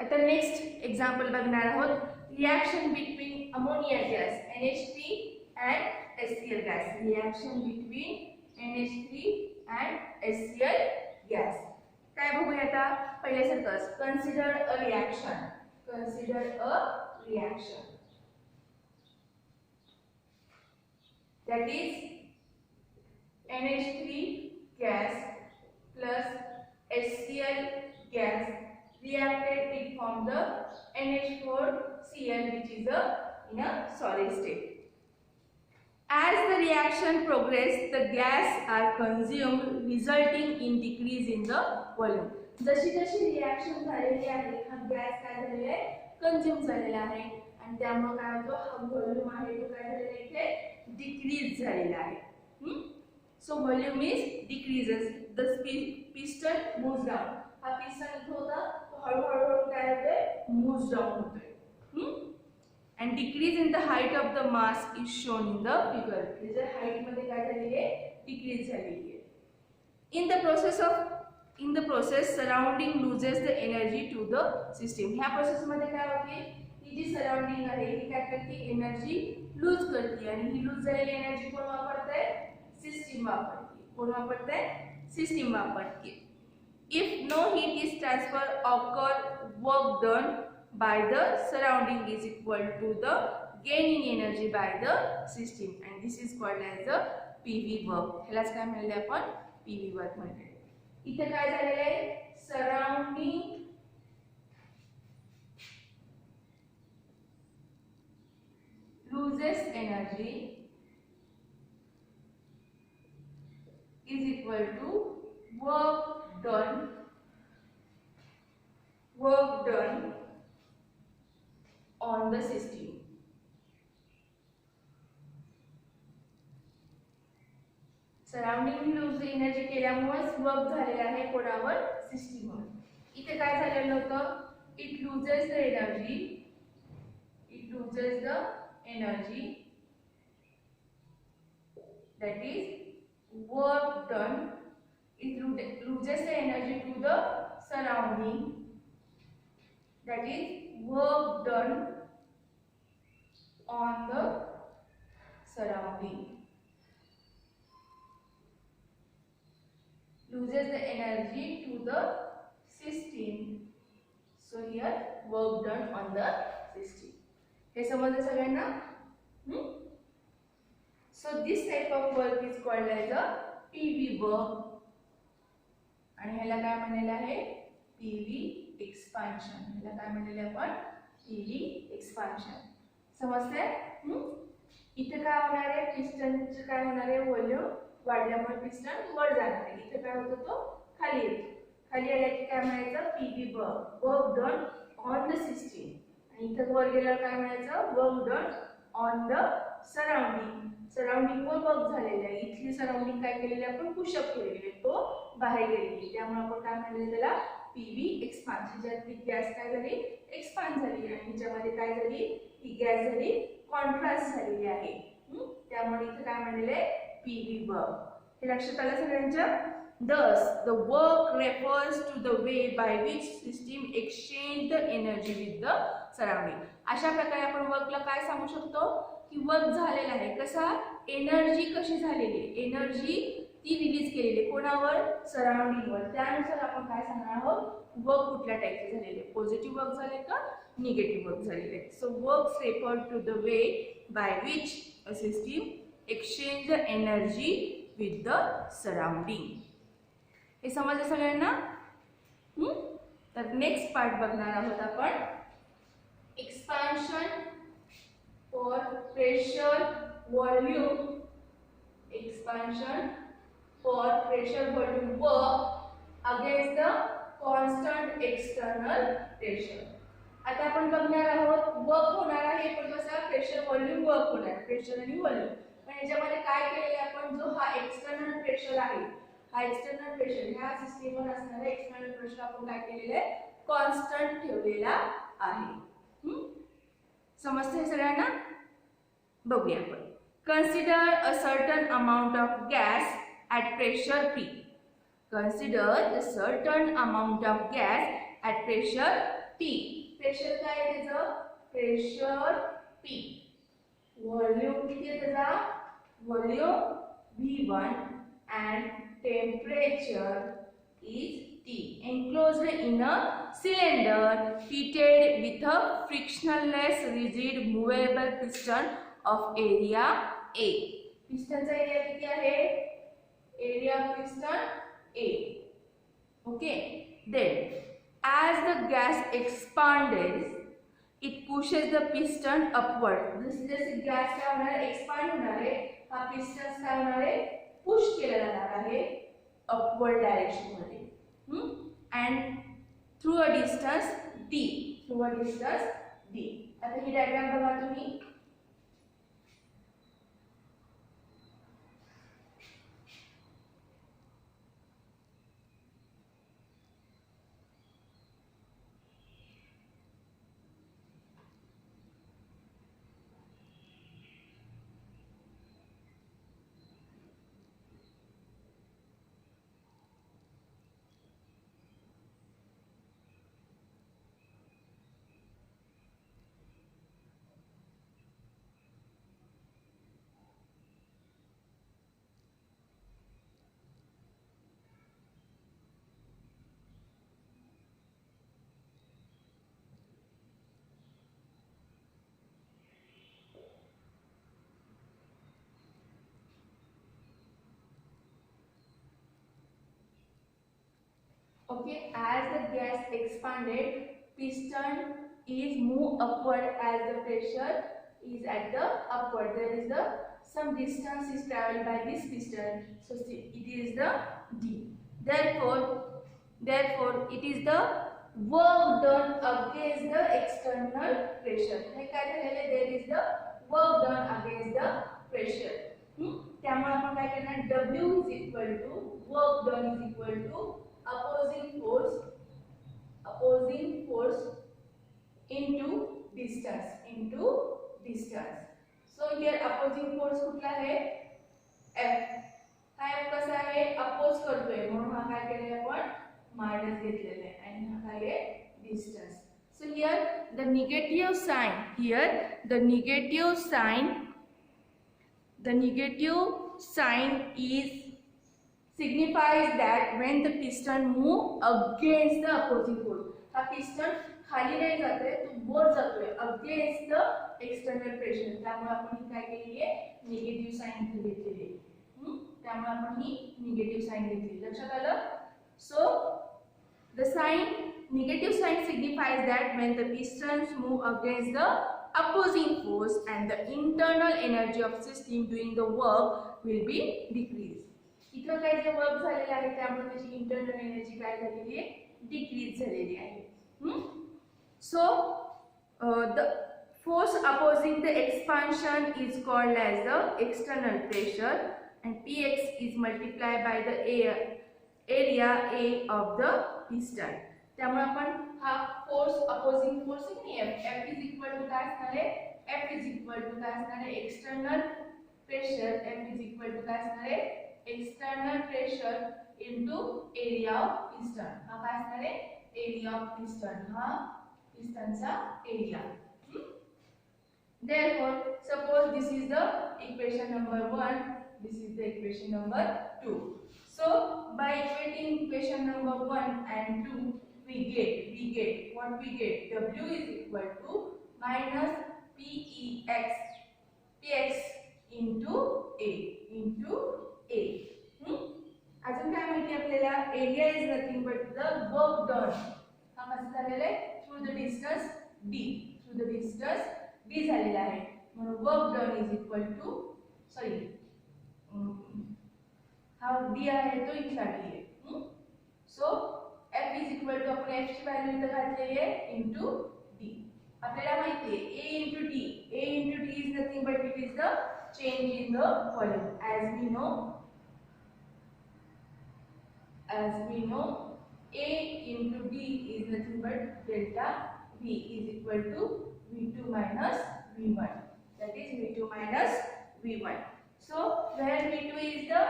आता next example बघणार आहोत. Reaction between ammonia gas NH3 and HCl gas. Reaction between NH3 and HCl gas. काय बघूया आता. पहिल्यासारखंच consider a reaction. Consider a reaction that is NH3 gas plus HCl gas reacted it form the NH4Cl which is in a solid state. As the reaction progress the gas are consumed resulting in decrease in the volume. जशी जशी reaction झालेली आहे हा gas काय झालेला आहे consume झालेला आहे आणि त्यामुळे काय होतं हा व्हॉल्यूम आहे तो काय झालेला आहे इथे डिक्रीज झालेला आहे. So volume is decreases. The piston moves down. हा पिस्टन इथे होता तो हळूहळू काय होतोय मूव्स डाउन होतोय. and decrease in the height of the mass is shown in the figure. त्याच्या हाईट मध्ये काय झालेली आहे डिक्रीज झालेली आहे. in the process surrounding loses the energy to the system. ह्या प्रोसेस मध्ये काय होते ही जी सराउंडिंग आहे ही काय करते एनर्जी लूज करते आणि ही लूज झालेली एनर्जी कोण वापरते सिस्टीम वापरते. कोण वापरते सिस्टीम वापरते. if no heat is transfer occur work done by the surrounding is equal to the gain in energy by the system and this is called as the PV work. ह्यालाच काय म्हणले आपण PV work म्हणले. इथे काय झालेलं आहे surrounding loses energy is equal to work done on the system. Surrounding lose energy केल्यामुळेच वर्क झालेला आहे कोणावर सिस्टीमवर. इथे काय झालेलं होतं it loses the energy that is work done. It loses the energy to the surrounding that is work done on the surrounding. Loses the energy to the system. So here work done on the system. हे समजलं सगळ्यांना. So this type of work is called as a PV work. आणि ह्याला काय म्हणलेलं आहे PV expansion. ह्याला काय म्हणलेलं आपण PV एक्सपान्शन. समजतंय. इथे काय होणार आहे पिस्टनचे काय होणार आहे व्हॉल्यूम वाढल्यामुळे पिस्टन वर जाणार आहे. इथे काय होतं तो खाली येतो. खाली आल्या की काय म्हणायचं PV work done on the system. आणि इथे वर गेल्यावर काय म्हणायचं work done on the surrounding. Surrounding were work झालेलं आहे. इथली सराउंडिंग काय केलेली आपण पुशअप केलेली आहे तो बाहेर गेलेली. त्यामुळे आपण काय म्हणले त्याला PV एक्सपान्शन. ज्यातली गॅस काय झाली एक्सपांड झाली आणि ह्याच्यामध्ये काय झाली ही गॅस झाली कॉन्ट्रास्ट झालेली आहे. त्यामुळे इथे काय म्हणलेलं आहे PV वर्क. हे लक्षात आलं सगळ्यांच्या. Thus the work refers to the way by which system exchange the energy with the surrounding. अशा प्रकारे आपण वर्कला काय सांगू शकतो की वर्क झालेला आहे. कसा एनर्जी कशी झालेली आहे एनर्जी ती रिलीज केलेली आहे कोणावर सराउंडिंगवर. त्यानुसार आपण काय सांगणार आहोत वर्क कुठल्या टाईपचे झालेले पॉझिटिव्ह वर्क झाले का निगेटिव्ह वर्क झालेले. So works refer to the way by which a system exchange the energy with the surrounding. हे समजलं सगळ्यांना. तर नेक्स्ट पार्ट बघणार आहोत आपण expansion for pressure volume. Expansion for pressure volume work against the constant external pressure. आता आपण बघणार आहोत वर्क होणार आहे पण कसा प्रेशर व्हॉल्यूम वर्क होणार प्रेशर आणि व्हॉल्यूम. पण याच्यामध्ये काय केलेले आपण जो हा एक्सटर्नल प्रेशर आहे हा एक्सटर्नल प्रेशर ह्या सिस्टीमवर असणारा एक्सटर्नल प्रेशर आपण काय केलेलं आहे कॉन्स्टंट ठेवलेला आहे. समजतंय सगळ्यांना. बघूया आपण. Consider a certain amount of gas at pressure P. Consider the certain amount of gas at pressure P. Pressure काय आहे त्याचं? Pressure P. व्हॉल्यूम किती आहे त्याचा? Volume V1 and temperature is T. Enclosed in a cylinder fitted with a frictionless rigid movable piston of area A. पिस्टनचा area किती आहे? Area of piston A. Okay. Then as the gas expands it pushes the piston upward. जसे जसे gas काय होणार आहे? Expand होणार आहे. हा पिस्टन काय होणार आहे? पुश केला जाणार आहे अपवर्ड डायरेक्शन मध्ये. And through a distance d. Through a distance d. आता ही डायग्राम बघा तुम्ही. Okay, as the gas expanded, piston is moved upward as the pressure is at the upward. There is the some distance is traveled by this piston, so it is the D. Therefore, it is the work done against the external pressure. There is the work done against the pressure. त्यामुळे आपण काय करणार? W is equal to work done is equal to opposing force into distance. So here opposing force कुठला आहे? F. हा F कसा आहे? Oppose करतोय म्हणून हा काय केलेला आपण मायनस घेतलेला आहे आणि हा काय आहे? Distance. So here the negative sign is signifies that when the piston move against the opposing force. हा piston खाली नाही जातोय, तो वर जातोय against the external pressure. त्यामुळे आपण ही काय केली आहे? निगेटिव्ह साइन घेतलेली आहे. त्यामुळे आपण ही निगेटिव्ह साइन घेतली. लक्षात आलं? So the negative sign signifies that when the pistons move against the opposing force and the internal energy of system doing the work will be decreased. इथं काय जे वर्क झालेलं आहे त्यामुळे त्याची इंटरनल एनर्जी काय झालेली आहे? डिक्रीज झालेली आहे. So the force opposing the expansion is called as the external pressure and Px is multiplied by the area A of the piston. त्यामुळे आपण हा फोर्स अपोजिंग फोर्स आहे F is equal to काय असणार आहे? F is equal to काय असणार आहे? External pressure. F is equal to काय असणार आहे? External pressure into area of piston. हा काय असणार आहे? Area of piston. हा पिस्टनचा area. Therefore, suppose this is the equation number 1, this is the equation number 2. So, by equating equation number 1 and 2, we get what we get? W is equal to minus Px into A. अजून काय माहिती आपल्याला? Area is nothing but the work done. हा कसं झालेला आहे? Through the distance D झालेला आहे. म्हणून work done is equal to हा D आहे तो इथसाठी आहे. So F is equal to आपण F ची व्हॅल्यू इथं घातलेली आहे इनटू D. आपल्याला माहिती आहे A into D is nothing but it is the change in the volume. As we know, A into D is nothing but delta V is equal to V2 minus V1. That is V2 minus V1. So, where V2 is the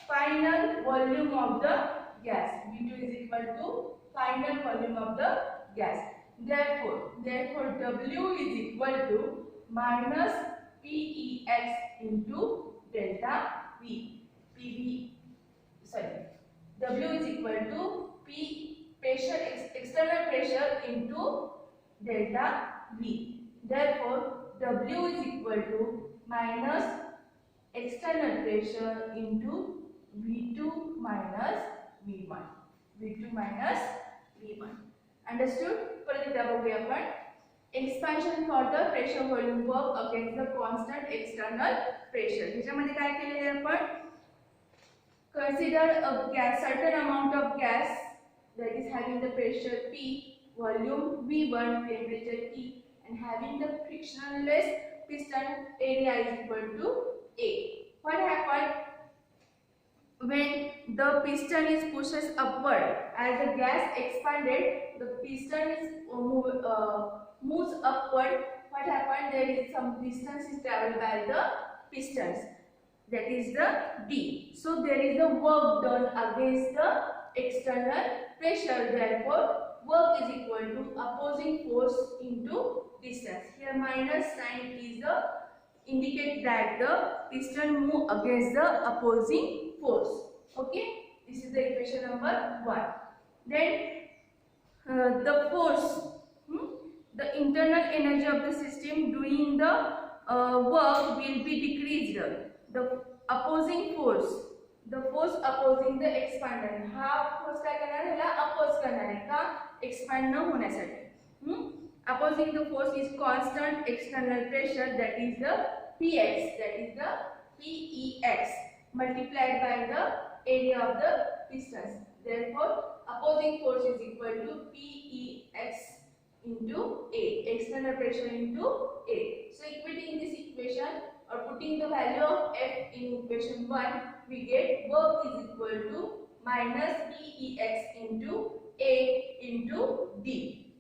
final volume of the gas. V2 is equal to final volume of the gas. Therefore W is equal to minus PEX into delta V. W is equal to external pressure into delta V. Therefore, W is equal to minus external pressure into V2 minus V1. V2 minus V1. Understood? परत एकदा बघूया आपण. Expansion for the pressure volume work against the constant external pressure. ह्याच्यामध्ये काय केलेले आपण? Consider a certain amount of gas that is having the pressure P, volume V1, temperature T, and having the frictionless piston area is equal to A. What happened when the piston is pushed upward? As the gas expanded, the piston is moves upward. What happened? There is some distance is traveled by the pistons. That is the D. So there is the work done against the external pressure. Therefore, work is equal to opposing force into distance. Here minus sign is the indicate that the piston move against the opposing force. Okay, this is the equation number 1. Then the force, the internal energy of the system during the work will be decreased. The opposing force, the force opposing the expander, हा force काय करणार है? ला oppose करणार है का? Expand न होण्यासाठी. Opposing the force is constant external pressure, that is the Px, that is the Pex multiplied by the area of the pistons. Therefore, opposing force is equal to Pex into A, external pressure into A. So equating this equation or putting the value of F in equation 1, we get work is equal to minus Pex into A into D.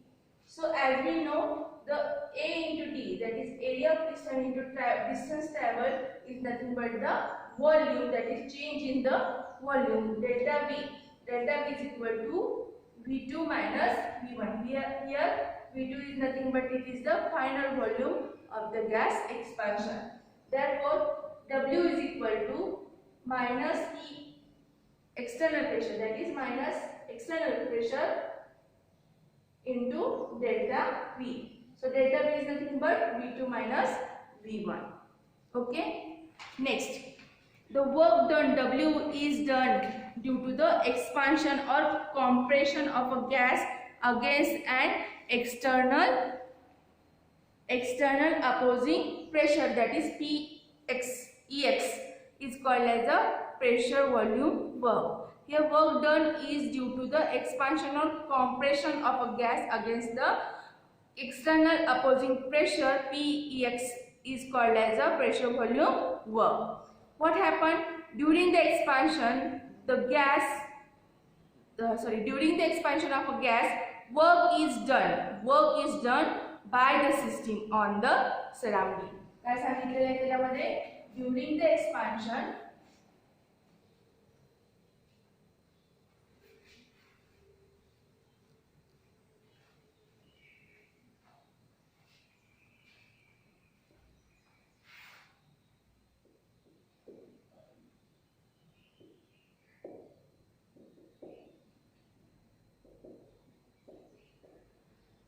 So as we know, the A into D, that is area of piston into distance traveled, is nothing but the volume, that is change in the volume, delta V. Delta V is equal to V2 minus V1. Here V2 is nothing but it is the final volume of the gas expansion. Therefore, W is equal to minus E external pressure, that is minus external pressure into delta V. So delta V is nothing but V2 minus V1. Okay. Next, the work done W is done due to the expansion or compression of a gas against an external opposing pressure, that is Ex is called as the pressure volume work. Here work done is due to the expansion or compression of a gas against the external opposing pressure Pex is called as a pressure volume work. What happened during the expansion? During the expansion of a gas, work is done by the system on the surrounding. काय सांगितलेलं आहे त्यामध्ये? During the expansion,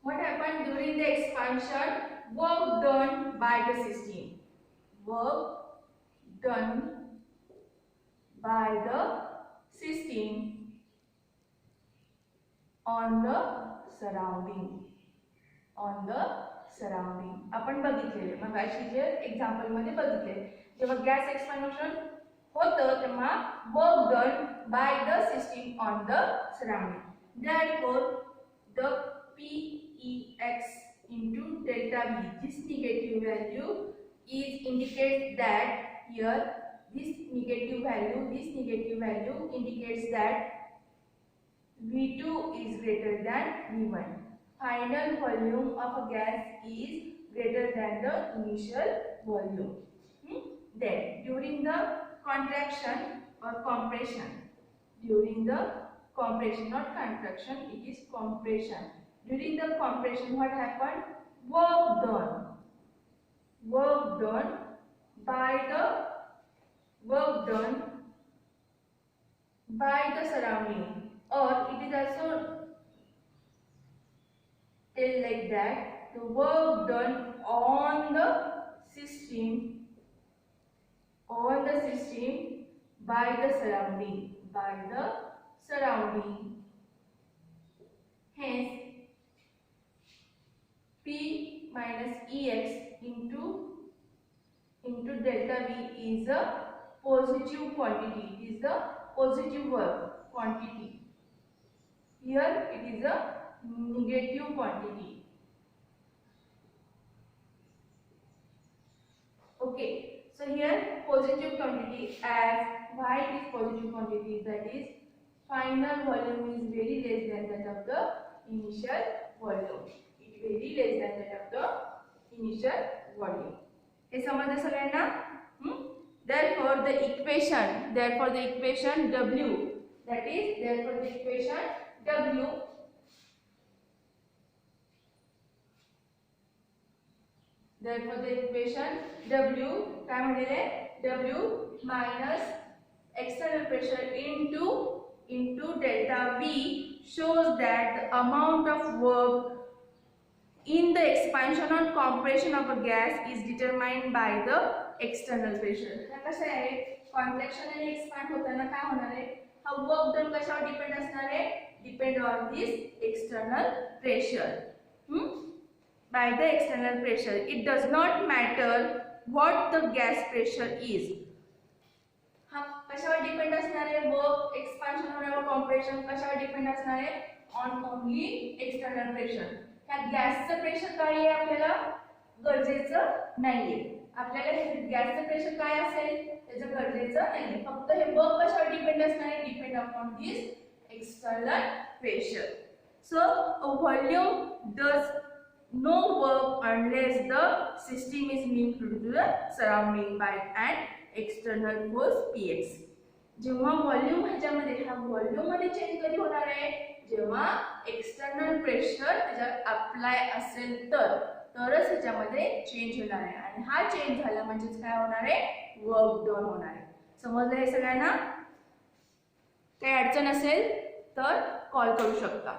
what happened during the expansion? Work done by the system. Work done by the system on the surrounding. आपण बघितलेले मगाशी जे example मध्ये बघितले, जेव्हा गॅस एक्सपान्शन होतं तेव्हा work done by the system on the surrounding. Therefore, the Pex into delta V, this negative value is indicates that here this negative value indicates that V2 is greater than V1. Final volume of a gas is greater than the initial volume. Then during the contraction or compression, not contraction, it is compression. during the compression what happened? Work done by the surrounding, or it is also tell like that the work done on the system by the surrounding. Hence P minus Ex into delta V is a positive quantity. It is the positive work quantity. Here it is a negative quantity. Okay, so here positive quantity, as why it is positive quantity, that is final volume is very less than that of the initial volume. It very less than that of the initial volume. हे समजलं सगळ्यांना? Therefore the equation W, that is therefore the equation W काय म्हणलेले? W minus external pressure into delta V shows that the amount of work in the expansion or compression of a gas is determined by the external pressure. कसं आहे? Contraction आणि expand होताना काय होणार आहे? हा work done कशावर depend असणार आहे? Depend on this external pressure. By the external pressure. It does not matter what the gas pressure is. हा कशावर डिपेंड असणार आहे? वर्क एक्सपांशन और कॉम्प्रेशन कशावर डिपेंड असणार आहे? On only external pressure. ह्या गॅसचं प्रेशर काय आहे आपल्याला गरजेचं नाहीये. आपल्याला हे गॅसचं प्रेशर काय असेल त्याचं गरजेचं नाहीये. फक्त हे वर्क कशावर डिपेंड असणार आहे? Depend upon this external pressure. So a volume does no work unless the system is linked to the surrounding by an external force Px. जेव्हा व्हॉल्यूम ह्याच्यामध्ये हा व्हॉल्यूम मध्ये चेंज कधी होणार आहे? जेव्हा एक्सटर्नल प्रेशर त्याच्यावर अप्लाय असेल तरच ह्याच्यामध्ये चेंज होणार आहे. आणि हा चेंज झाला म्हणजेच काय होणार आहे? वर्क डन होणार आहे. समजलं हे सगळ्यांना? काही अडचण असेल तर कॉल करू शकता.